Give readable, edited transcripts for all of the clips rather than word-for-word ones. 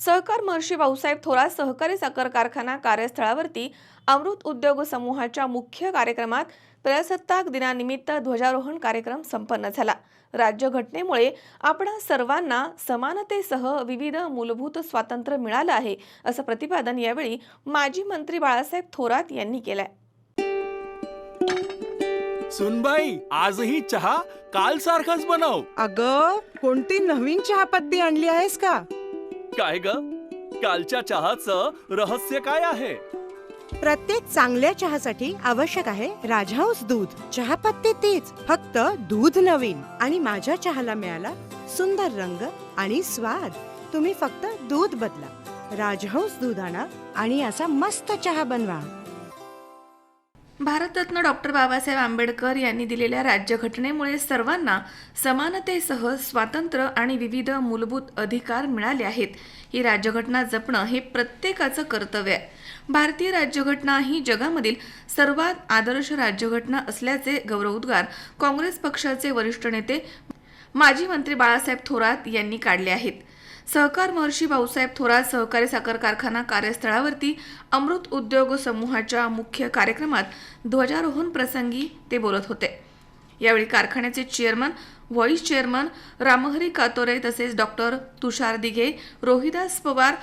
सहकार महर्षी भाऊसाहेब थोरात सहकारी साखर कारखाना कार्यस्थळावरती अमृत उद्योग समूहाच्या मुख्य कार्यक्रमात प्रजासत्ताक दिनानिमित्त ध्वजारोहण कार्यक्रम संपन्न झाला। राज्यघटनेमुळे आपणा सर्वांना समानतेसह विविध मूलभूत स्वातंत्र्य मिळालं आहे असं प्रतिपादन यावेळी माजी मंत्री बाळासाहेब थोरात यांनी केलंय। सुनबाई, आजही चहा काल सारखाच बनव। अगं, कोणती नवीन चहापत्ती आणली आहेस का? काय ग, कालच्या चहाचं रहस्य काय आहे? प्रत्येक चांगल्या चहासाठी आवश्यक आहे राजहंस दूध। चहापत्ती तीच, फक्त दूध नवीन। आणि माझ्या चहाला मिळाला सुंदर रंग आणि स्वाद। तुम्ही फक्त दूध बदला, राजहंस दूध आणा आणि असा मस्त चहा बनवा। भारतरत्न डॉक्टर बाबासाहेब आंबेडकर यांनी दिलेल्या राज्यघटनेमुळे सर्वांना समानतेसह स्वातंत्र्य आणि विविध मूलभूत अधिकार मिळाले आहेत। ही राज्यघटना जपणं हे प्रत्येकाचं कर्तव्य आहे। भारतीय राज्यघटना ही जगामधील सर्वात आदर्श राज्यघटना असल्याचे गौरवोद्गार काँग्रेस पक्षाचे वरिष्ठ नेते माजी मंत्री बाळासाहेब थोरात यांनी काढले आहेत। सहकार महर्षी भाऊसाहेब थोरात सहकारी साखर कारखाना कार्यस्थळावरती अमृत उद्योग समूहाच्या मुख्य कार्यक्रमात ध्वजारोहण प्रसंगी ते बोलत होते। यावेळी कारखान्याचे chairman, vice chairman Ramhari Katore तसेच डॉक्टर तुषार दिघे, रोहिदास पवार,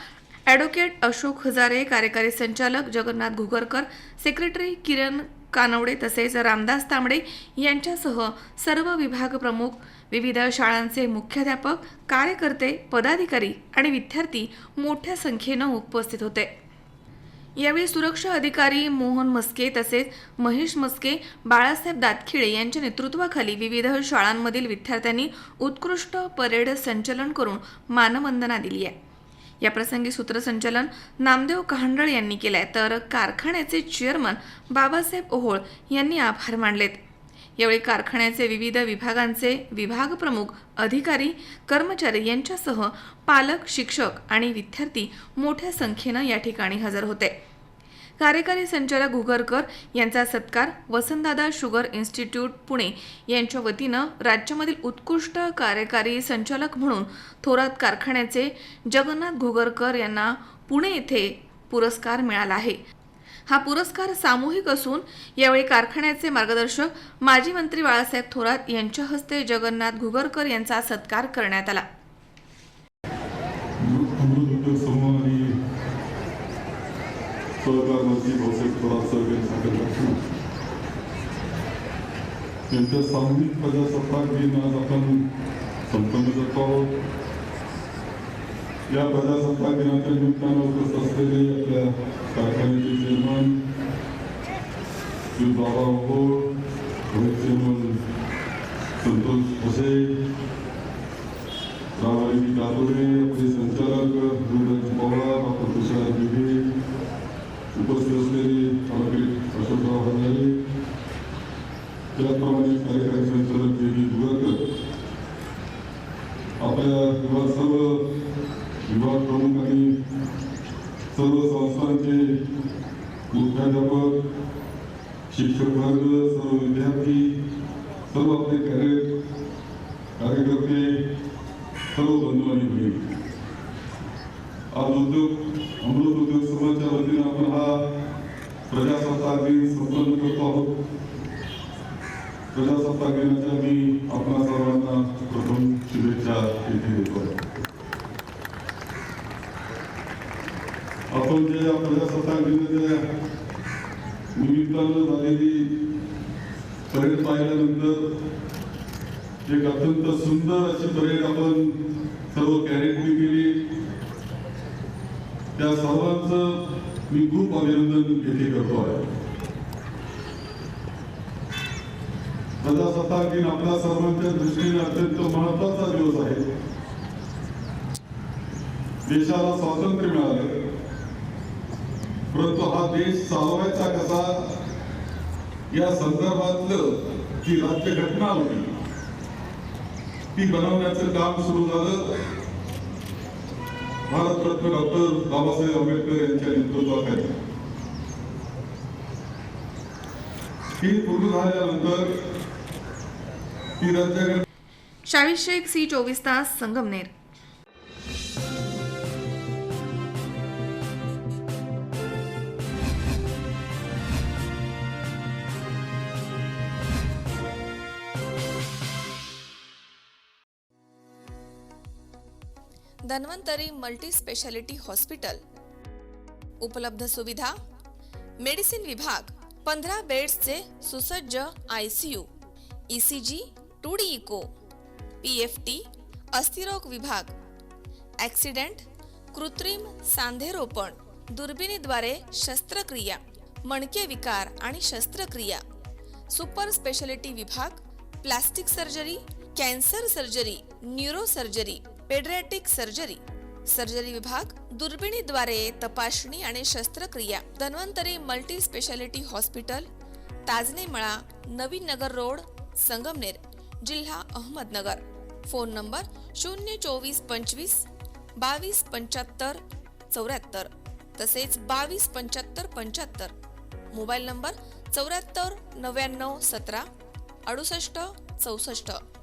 ॲडव्होकेट अशोक हजारे, कार्यकारी संचालक जगन्नाथ घुगरकर, सेक्रेटरी किरण कानवडे तसेच रामदास तांबडे यांच्यासह सर्व विभाग प्रमुख, विविध शाळांचे मुख्याध्यापक, कार्यकर्ते, पदाधिकारी आणि विद्यार्थी मोठ्या संख्येनं उपस्थित होते। यावेळी सुरक्षा अधिकारी मोहन मस्के तसेच महेश मस्के, बाळासाहेब दातखिळे यांच्या नेतृत्वाखाली विविध शाळांमधील विद्यार्थ्यांनी उत्कृष्ट परेड संचलन करून मानवंदना दिली आहे। या प्रसंगी सूत्रसंचालन नामदेव कहांडळ यांनी केलंय, तर कारखान्याचे चेअरमन बाबासाहेब ओहोळ यांनी आभार मानलेत। यावेळी कारखान्याचे विविध विभागांचे विभाग प्रमुख, अधिकारी, कर्मचारी यांच्यासह पालक, शिक्षक आणि विद्यार्थी मोठ्या संख्येनं या ठिकाणी हजर होते। कार्यकारी संचालक घुगरकर यांचा सत्कार वसंतदादा शुगर इन्स्टिट्यूट पुणे यांच्या वतीनं राज्यामधील उत्कृष्ट कार्यकारी संचालक म्हणून थोरात कारखान्याचे जगन्नाथ घुगरकर यांना पुणे येथे पुरस्कार मिळाला आहे। हा पुरस्कार सामूहिक असून यावेळी कारखान्याचे मार्गदर्शक माजी मंत्री बाळासाहेब थोरात यांच्या हस्ते जगन्नाथ घुगरकर यांचा सत्कार करण्यात आला। सहकार मंत्री भाऊसाहेब थोरात सहकारी साखर कारखाना यांच्या सामूहिक प्रजासत्ताक दिन आज आपण संपन्न करतो आहोत। या प्रजासत्ताक दिनाच्या निमित्तानं उपस्थित असलेले आपल्या कारखान्याचे चेअरमन श्री बाबा ओहोळ, व्हाईस चेअरमन संतोष भोसे, रामहरी कातोरे, आपले संचालक रोहिदास पवार, डॉक्टर तुषार दिघे, उपस्थित असलेले ॲडव्होकेट अशोकराव हजारे, त्याचप्रमाणे कार्यकारी संचालक जगन्नाथ घुगरकर, आपल्या सर्व विभाग प्रमुख आणि सर्व संस्थांचे मुख्याध्यापक, शिक्षक वर्ग, सर्व विद्यार्थी, सर्व आपले कार्यकर्ते, सर्व बंधू आणि भगिनी, आज अमृत उद्योग समूहाच्या वतीनं आपण हा प्रजासत्ताक दिन संपन्न करतो आहोत। प्रजासत्ताक दिनाच्या मी आपणा सर्वांना प्रथम शुभेच्छा इथे देतो। आपण जे या प्रजासत्ताक दिनाच्या निमित्तानं झालेली परेड पाहिल्यानंतर एक अत्यंत सुंदर अशी परेड आपण सर्व कॅडेटनी केली। त्या सर्वांचं मी खूप अभिनंदन येथे करतो आहे। प्रजासत्ताक दिन आपल्या सर्वांच्या दृष्टीने अत्यंत महत्वाचा दिवस आहे। देशाला स्वातंत्र्य मिळालं, परंतु हा देश चालवायचा कसा या संदर्भातलं जी राज्यघटना होती ती बनवण्याचं काम सुरू झालं भारतरत्न डॉक्टर बाबासाहेब आंबेडकर यांच्या नेतृत्वाखाली। ही पूर्ण झाल्यानंतर ही राज्यघटना शाहीद शेख, सी 24 तास, Sangamner. Dhanvantari multi speciality hospital. उपलब्ध सुविधा: मेडिसिन विभाग, 15 बेड्सचे सुसज्ज ICU, ECG, 2D echo, PFT, अस्थिरोग विभाग, ॲक्सिडेंट, कृत्रिम सांधेरोपण, दुर्बिणीद्वारे शस्त्रक्रिया, मणके विकार आणि शस्त्रक्रिया, सुपर स्पेशालिटी विभाग, plastic surgery, cancer surgery, neuro surgery, paediatric surgery, surgery विभाग, दुर्बिणीद्वारे तपासणी आणि शस्त्रक्रिया. Dhanvantari multi speciality hospital, Tajne मळा, नवीन नगर रोड, संगमनेर, जिल्हा अहमदनगर. फोन नंबर 02425 22 75 74 तसेच 22 75 75. Mobile number 74 99 17 68 64.